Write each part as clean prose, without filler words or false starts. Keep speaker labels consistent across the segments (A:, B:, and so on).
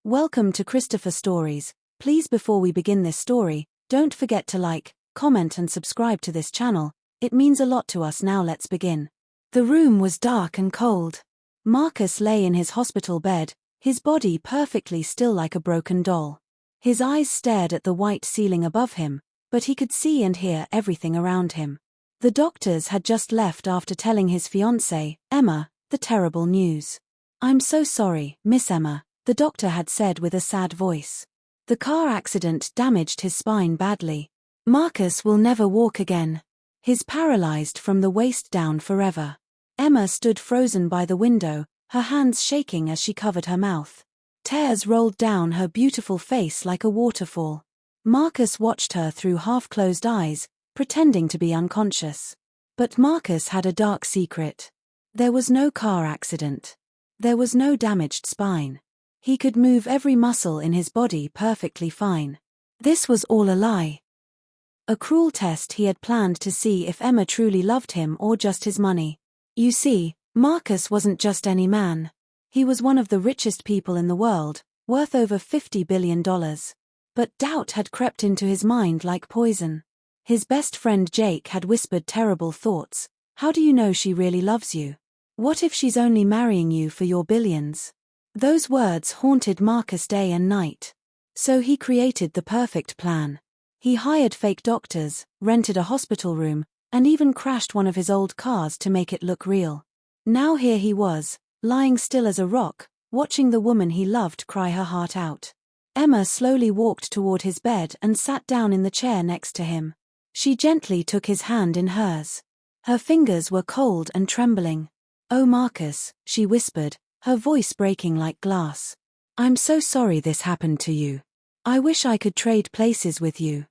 A: Welcome to Christopher Stories. Please, before we begin this story, don't forget to like, comment and subscribe to this channel. It means a lot to us. Now let's begin. The room was dark and cold. Marcus lay in his hospital bed, his body perfectly still like a broken doll. His eyes stared at the white ceiling above him, but he could see and hear everything around him. The doctors had just left after telling his fiancée, Emma, the terrible news. "I'm so sorry, Miss Emma," the doctor had said with a sad voice. "The car accident damaged his spine badly. Marcus will never walk again. He's paralyzed from the waist down forever." Emma stood frozen by the window, her hands shaking as she covered her mouth. Tears rolled down her beautiful face like a waterfall. Marcus watched her through half-closed eyes, pretending to be unconscious. But Marcus had a dark secret. There was no car accident. There was no damaged spine. He could move every muscle in his body perfectly fine. This was all a lie. A cruel test he had planned to see if Emma truly loved him or just his money. You see, Marcus wasn't just any man. He was one of the richest people in the world, worth over $50 billion. But doubt had crept into his mind like poison. His best friend Jake had whispered terrible thoughts. How do you know she really loves you? What if she's only marrying you for your billions? Those words haunted Marcus day and night. So he created the perfect plan. He hired fake doctors, rented a hospital room, and even crashed one of his old cars to make it look real. Now here he was, lying still as a rock, watching the woman he loved cry her heart out. Emma slowly walked toward his bed and sat down in the chair next to him. She gently took his hand in hers. Her fingers were cold and trembling. "Oh Marcus," she whispered, her voice breaking like glass. "I'm so sorry this happened to you. I wish I could trade places with you."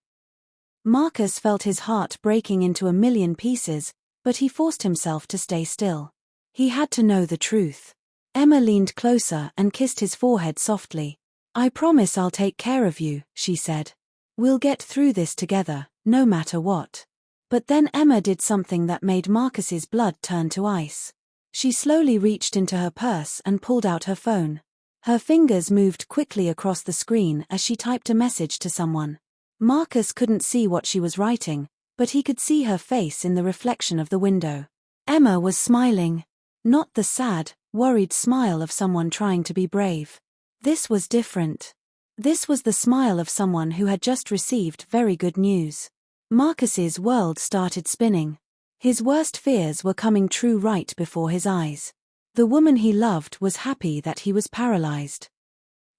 A: Marcus felt his heart breaking into a million pieces, but he forced himself to stay still. He had to know the truth. Emma leaned closer and kissed his forehead softly. "I promise I'll take care of you," she said. "We'll get through this together, no matter what." But then Emma did something that made Marcus's blood turn to ice. She slowly reached into her purse and pulled out her phone. Her fingers moved quickly across the screen as she typed a message to someone. Marcus couldn't see what she was writing, but he could see her face in the reflection of the window. Emma was smiling. Not the sad, worried smile of someone trying to be brave. This was different. This was the smile of someone who had just received very good news. Marcus's world started spinning. His worst fears were coming true right before his eyes. The woman he loved was happy that he was paralyzed.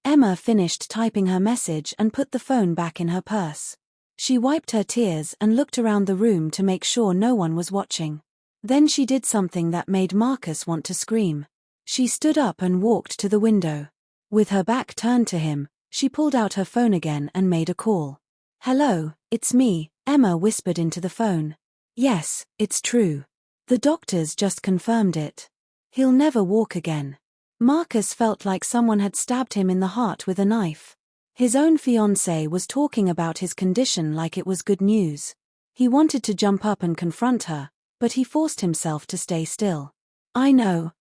A: Emma finished typing her message and put the phone back in her purse. She wiped her tears and looked around the room to make sure no one was watching. Then she did something that made Marcus want to scream. She stood up and walked to the window. With her back turned to him, she pulled out her phone again and made a call. "Hello, it's me," Emma whispered into the phone. "Yes, it's true. The doctors just confirmed it. He'll never walk again." Marcus felt like someone had stabbed him in the heart with a knife. His own fiancée was talking about his condition like it was good news. He wanted to jump up and confront her, but he forced himself to stay still. I know,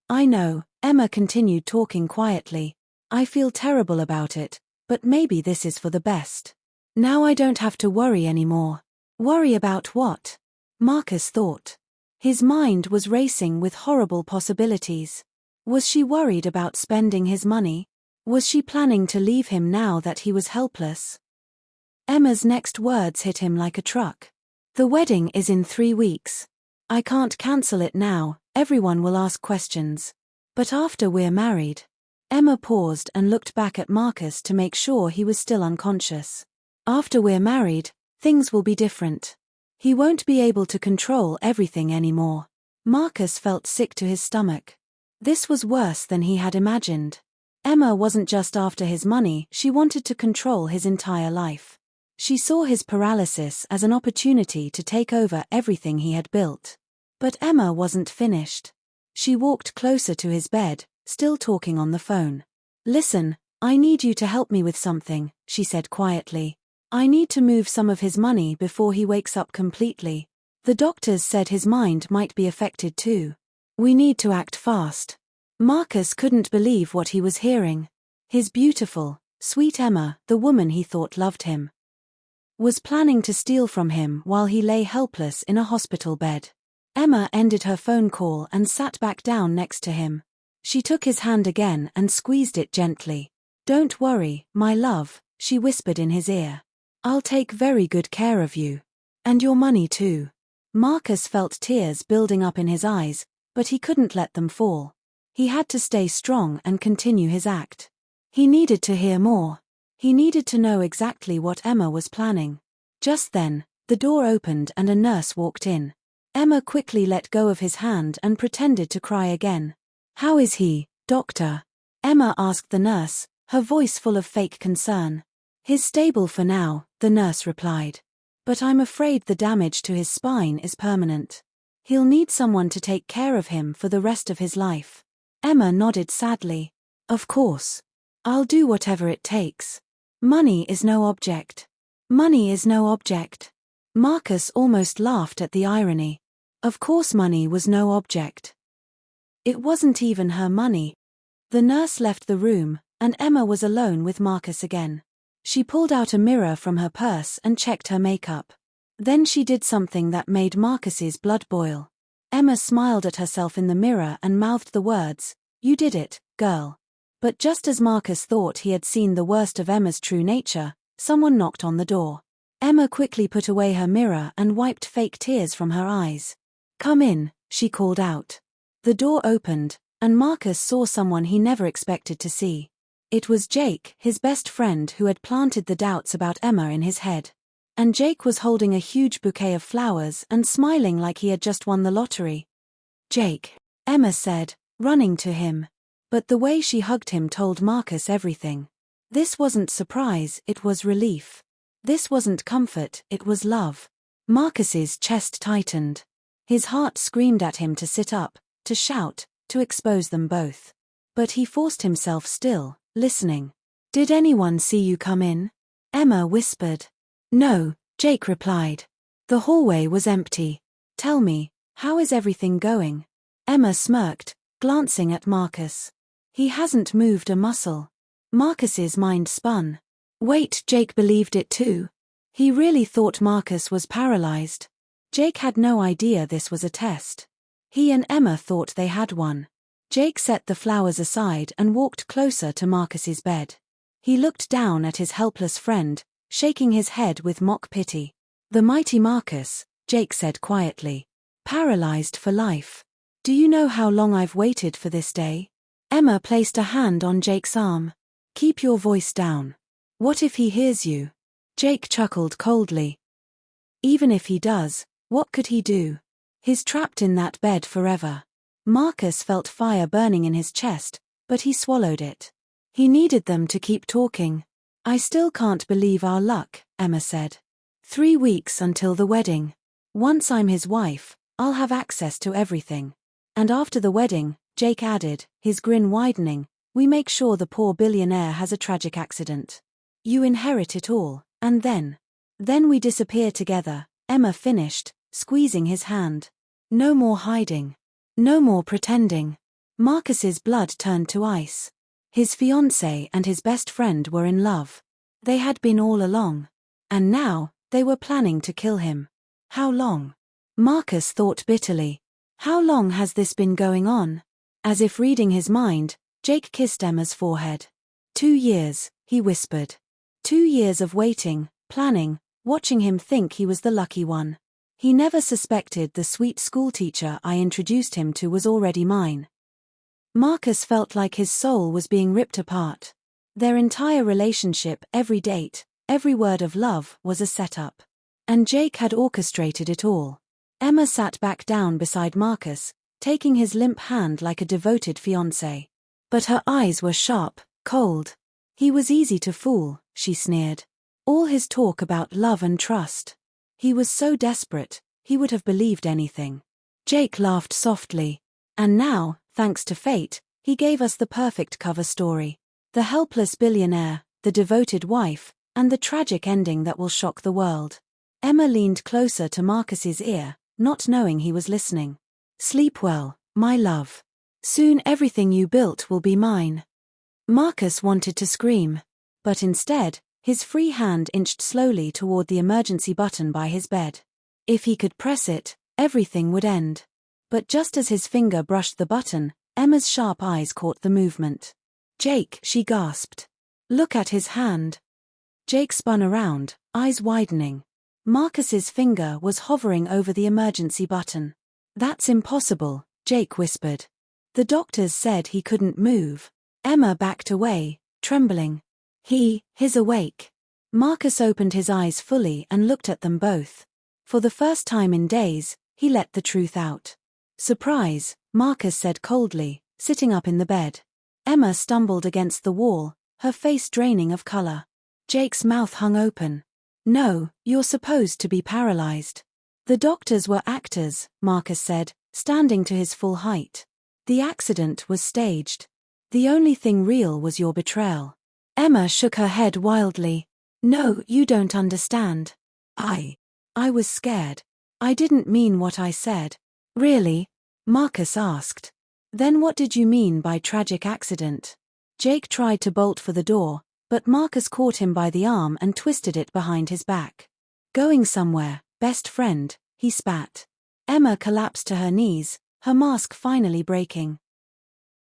A: Emma continued talking quietly. "I feel terrible about it, but maybe this is for the best. Now I don't have to worry anymore." Worry about what? Marcus thought. His mind was racing with horrible possibilities. Was she worried about spending his money? Was she planning to leave him now that he was helpless? Emma's next words hit him like a truck. "The wedding is in 3 weeks. I can't cancel it now, everyone will ask questions. But after we're married." Emma paused and looked back at Marcus to make sure he was still unconscious. "After we're married, things will be different. He won't be able to control everything anymore." Marcus felt sick to his stomach. This was worse than he had imagined. Emma wasn't just after his money, she wanted to control his entire life. She saw his paralysis as an opportunity to take over everything he had built. But Emma wasn't finished. She walked closer to his bed, still talking on the phone. "Listen, I need you to help me with something," she said quietly. "I need to move some of his money before he wakes up completely. The doctors said his mind might be affected too. We need to act fast." Marcus couldn't believe what he was hearing. His beautiful, sweet Emma, the woman he thought loved him, was planning to steal from him while he lay helpless in a hospital bed. Emma ended her phone call and sat back down next to him. She took his hand again and squeezed it gently. "Don't worry, my love," she whispered in his ear. "I'll take very good care of you. And your money too." Marcus felt tears building up in his eyes, but he couldn't let them fall. He had to stay strong and continue his act. He needed to hear more. He needed to know exactly what Emma was planning. Just then, the door opened and a nurse walked in. Emma quickly let go of his hand and pretended to cry again. "How is he, doctor?" Emma asked the nurse, her voice full of fake concern. "He's stable for now," the nurse replied. "But I'm afraid the damage to his spine is permanent. He'll need someone to take care of him for the rest of his life." Emma nodded sadly. "Of course. I'll do whatever it takes. Money is no object. Money is no object." Marcus almost laughed at the irony. Of course money was no object. It wasn't even her money. The nurse left the room, and Emma was alone with Marcus again. She pulled out a mirror from her purse and checked her makeup. Then she did something that made Marcus's blood boil. Emma smiled at herself in the mirror and mouthed the words, "You did it, girl." But just as Marcus thought he had seen the worst of Emma's true nature, someone knocked on the door. Emma quickly put away her mirror and wiped fake tears from her eyes. "Come in," she called out. The door opened, and Marcus saw someone he never expected to see. It was Jake, his best friend who had planted the doubts about Emma in his head. And Jake was holding a huge bouquet of flowers and smiling like he had just won the lottery. "Jake," Emma said, running to him. But the way she hugged him told Marcus everything. This wasn't surprise, it was relief. This wasn't comfort, it was love. Marcus's chest tightened. His heart screamed at him to sit up, to shout, to expose them both. But he forced himself still, listening. "Did anyone see you come in?" Emma whispered. "No," Jake replied. "The hallway was empty. Tell me, how is everything going?" Emma smirked, glancing at Marcus. He hasn't moved a muscle. Marcus's mind spun. Wait, Jake believed it too. He really thought Marcus was paralyzed. Jake had no idea this was a test. He and Emma thought they had one. Jake set the flowers aside and walked closer to Marcus's bed. He looked down at his helpless friend, shaking his head with mock pity. "The mighty Marcus," Jake said quietly. "Paralyzed for life. Do you know how long I've waited for this day?" Emma placed a hand on Jake's arm. "Keep your voice down. What if he hears you?" Jake chuckled coldly. "Even if he does, what could he do? He's trapped in that bed forever." Marcus felt fire burning in his chest, but he swallowed it. He needed them to keep talking. "I still can't believe our luck," Emma said. 3 weeks until the wedding. Once I'm his wife, I'll have access to everything. And after the wedding," Jake added, his grin widening, "we make sure the poor billionaire has a tragic accident. You inherit it all, and then we disappear together," Emma finished, squeezing his hand. "No more hiding. No more pretending." Marcus's blood turned to ice. His fiancée and his best friend were in love. They had been all along. And now, they were planning to kill him. How long? Marcus thought bitterly. How long has this been going on? As if reading his mind, Jake kissed Emma's forehead. 2 years, he whispered. 2 years of waiting, planning, watching him think he was the lucky one. He never suspected the sweet schoolteacher I introduced him to was already mine. Marcus felt like his soul was being ripped apart. Their entire relationship, every date, every word of love, was a setup. And Jake had orchestrated it all. Emma sat back down beside Marcus, taking his limp hand like a devoted fiancé. But her eyes were sharp, cold. He was easy to fool, she sneered. All his talk about love and trust. He was so desperate, he would have believed anything. Jake laughed softly. And now, thanks to fate, he gave us the perfect cover story. The helpless billionaire, the devoted wife, and the tragic ending that will shock the world. Emma leaned closer to Marcus's ear, not knowing he was listening. "Sleep well, my love. Soon everything you built will be mine." Marcus wanted to scream. But instead, his free hand inched slowly toward the emergency button by his bed. If he could press it, everything would end. But just as his finger brushed the button, Emma's sharp eyes caught the movement. "Jake," she gasped. "Look at his hand." Jake spun around, eyes widening. Marcus's finger was hovering over the emergency button. "That's impossible," Jake whispered. "The doctors said he couldn't move." Emma backed away, trembling. He's awake." Marcus opened his eyes fully and looked at them both. For the first time in days, he let the truth out. "Surprise," Marcus said coldly, sitting up in the bed. Emma stumbled against the wall, her face draining of color. Jake's mouth hung open. "No, you're supposed to be paralyzed." "The doctors were actors," Marcus said, standing to his full height. "The accident was staged. The only thing real was your betrayal." Emma shook her head wildly. "No, you don't understand. I was scared. I didn't mean what I said." "Really?" Marcus asked. "Then what did you mean by tragic accident?" Jake tried to bolt for the door, but Marcus caught him by the arm and twisted it behind his back. "Going somewhere, best friend," he spat. Emma collapsed to her knees, her mask finally breaking.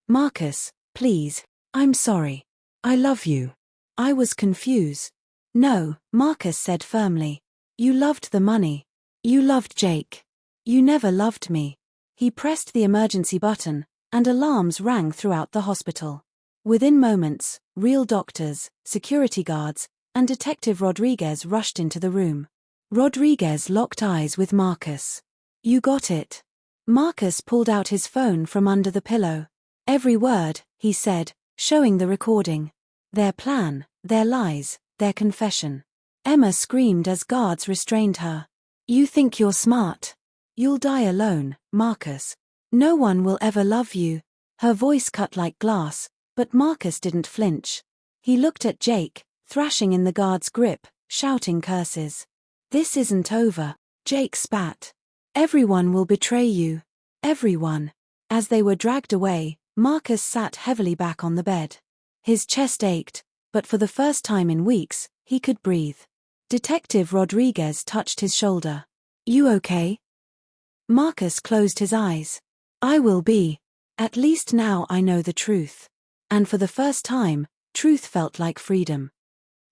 A: "Marcus, please. I'm sorry. I love you." "I was confused." "No," Marcus said firmly. "You loved the money. You loved Jake. You never loved me." He pressed the emergency button, and alarms rang throughout the hospital. Within moments, real doctors, security guards, and Detective Rodriguez rushed into the room. Rodriguez locked eyes with Marcus. "You got it." Marcus pulled out his phone from under the pillow. "Every word," he said, showing the recording. "Their plan, their lies, their confession." Emma screamed as guards restrained her. "You think you're smart? You'll die alone, Marcus. No one will ever love you." Her voice cut like glass, but Marcus didn't flinch. He looked at Jake, thrashing in the guard's grip, shouting curses. "This isn't over," Jake spat. "Everyone will betray you. Everyone." As they were dragged away, Marcus sat heavily back on the bed. His chest ached, but for the first time in weeks, he could breathe. Detective Rodriguez touched his shoulder. "You okay?" Marcus closed his eyes. "I will be. At least now I know the truth." And for the first time, truth felt like freedom.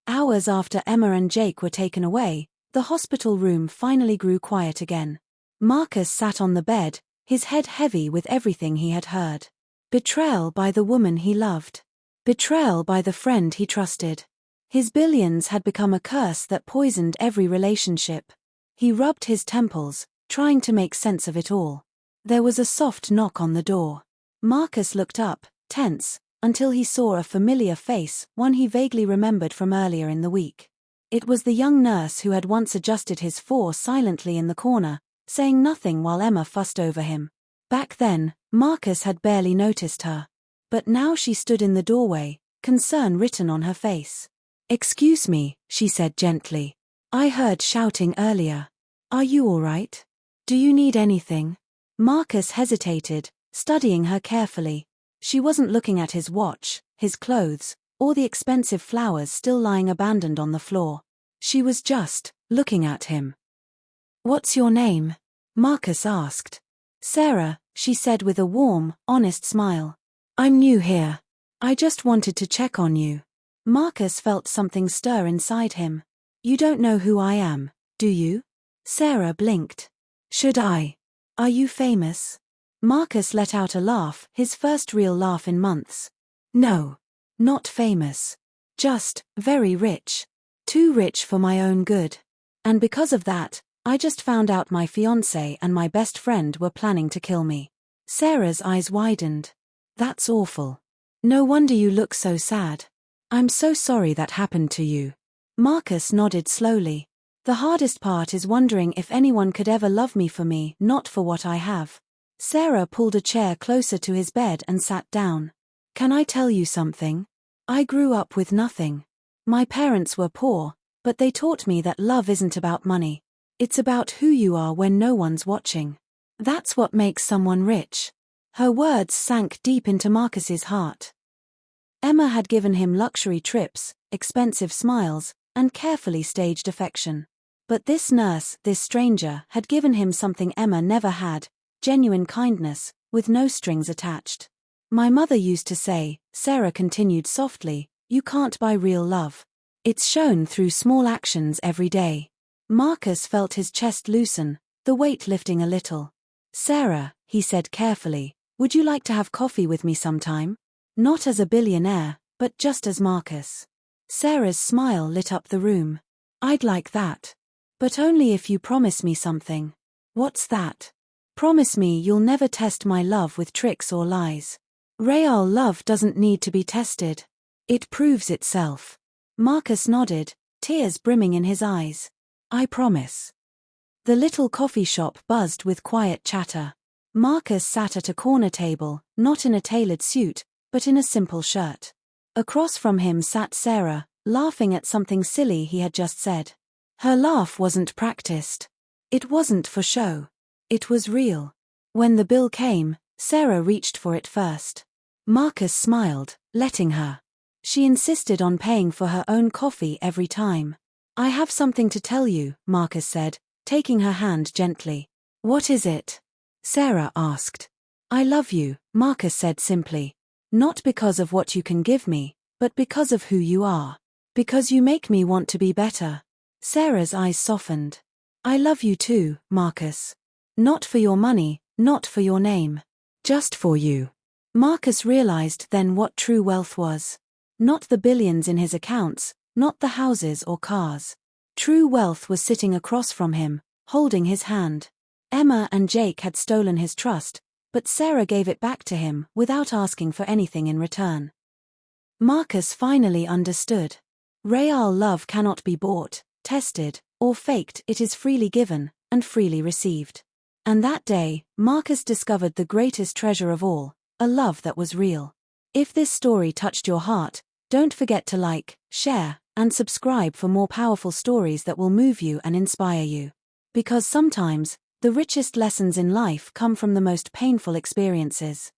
A: Hours after Emma and Jake were taken away, the hospital room finally grew quiet again. Marcus sat on the bed, his head heavy with everything he had heard. Betrayal by the woman he loved. Betrayal by the friend he trusted. His billions had become a curse that poisoned every relationship. He rubbed his temples, trying to make sense of it all. There was a soft knock on the door. Marcus looked up, tense, until he saw a familiar face, one he vaguely remembered from earlier in the week. It was the young nurse who had once adjusted his four silently in the corner, saying nothing while Emma fussed over him. Back then, Marcus had barely noticed her. But now she stood in the doorway, concern written on her face. "Excuse me," she said gently. "I heard shouting earlier. Are you all right? Do you need anything?" Marcus hesitated, studying her carefully. She wasn't looking at his watch, his clothes, or the expensive flowers still lying abandoned on the floor. She was just looking at him. "What's your name?" Marcus asked. "Sarah," she said with a warm, honest smile. "I'm new here. I just wanted to check on you." Marcus felt something stir inside him. "You don't know who I am, do you?" Sarah blinked. "Should I? Are you famous?" Marcus let out a laugh, his first real laugh in months. "No. Not famous. Just very rich. Too rich for my own good. And because of that, I just found out my fiancé and my best friend were planning to kill me." Sarah's eyes widened. "That's awful. No wonder you look so sad. I'm so sorry that happened to you." Marcus nodded slowly. "The hardest part is wondering if anyone could ever love me for me, not for what I have." Sarah pulled a chair closer to his bed and sat down. "Can I tell you something? I grew up with nothing. My parents were poor, but they taught me that love isn't about money. It's about who you are when no one's watching. That's what makes someone rich." Her words sank deep into Marcus's heart. Emma had given him luxury trips, expensive smiles, and carefully staged affection. But this nurse, this stranger, had given him something Emma never had: genuine kindness, with no strings attached. My mother used to say, Sarah continued softly, you can't buy real love. It's shown through small actions every day. Marcus felt his chest loosen, the weight lifting a little. Sarah, he said carefully, would you like to have coffee with me sometime? Not as a billionaire, but just as Marcus. Sarah's smile lit up the room. I'd like that. But only if you promise me something. What's that? Promise me you'll never test my love with tricks or lies. Real love doesn't need to be tested. It proves itself. Marcus nodded, tears brimming in his eyes. I promise. The little coffee shop buzzed with quiet chatter. Marcus sat at a corner table, not in a tailored suit, but in a simple shirt. Across from him sat Sarah, laughing at something silly he had just said. Her laugh wasn't practiced. It wasn't for show. It was real. When the bill came, Sarah reached for it first. Marcus smiled, letting her. She insisted on paying for her own coffee every time. I have something to tell you, Marcus said, taking her hand gently. What is it? Sarah asked. I love you, Marcus said simply. Not because of what you can give me, but because of who you are. Because you make me want to be better. Sarah's eyes softened. I love you too, Marcus. Not for your money, not for your name. Just for you. Marcus realized then what true wealth was. Not the billions in his accounts, not the houses or cars. True wealth was sitting across from him, holding his hand. Emma and Jake had stolen his trust, but Sarah gave it back to him without asking for anything in return. Marcus finally understood. Real love cannot be bought, tested, or faked. It is freely given, and freely received. And that day, Marcus discovered the greatest treasure of all, a love that was real. If this story touched your heart, don't forget to like, share, and subscribe for more powerful stories that will move you and inspire you. Because sometimes, the richest lessons in life come from the most painful experiences.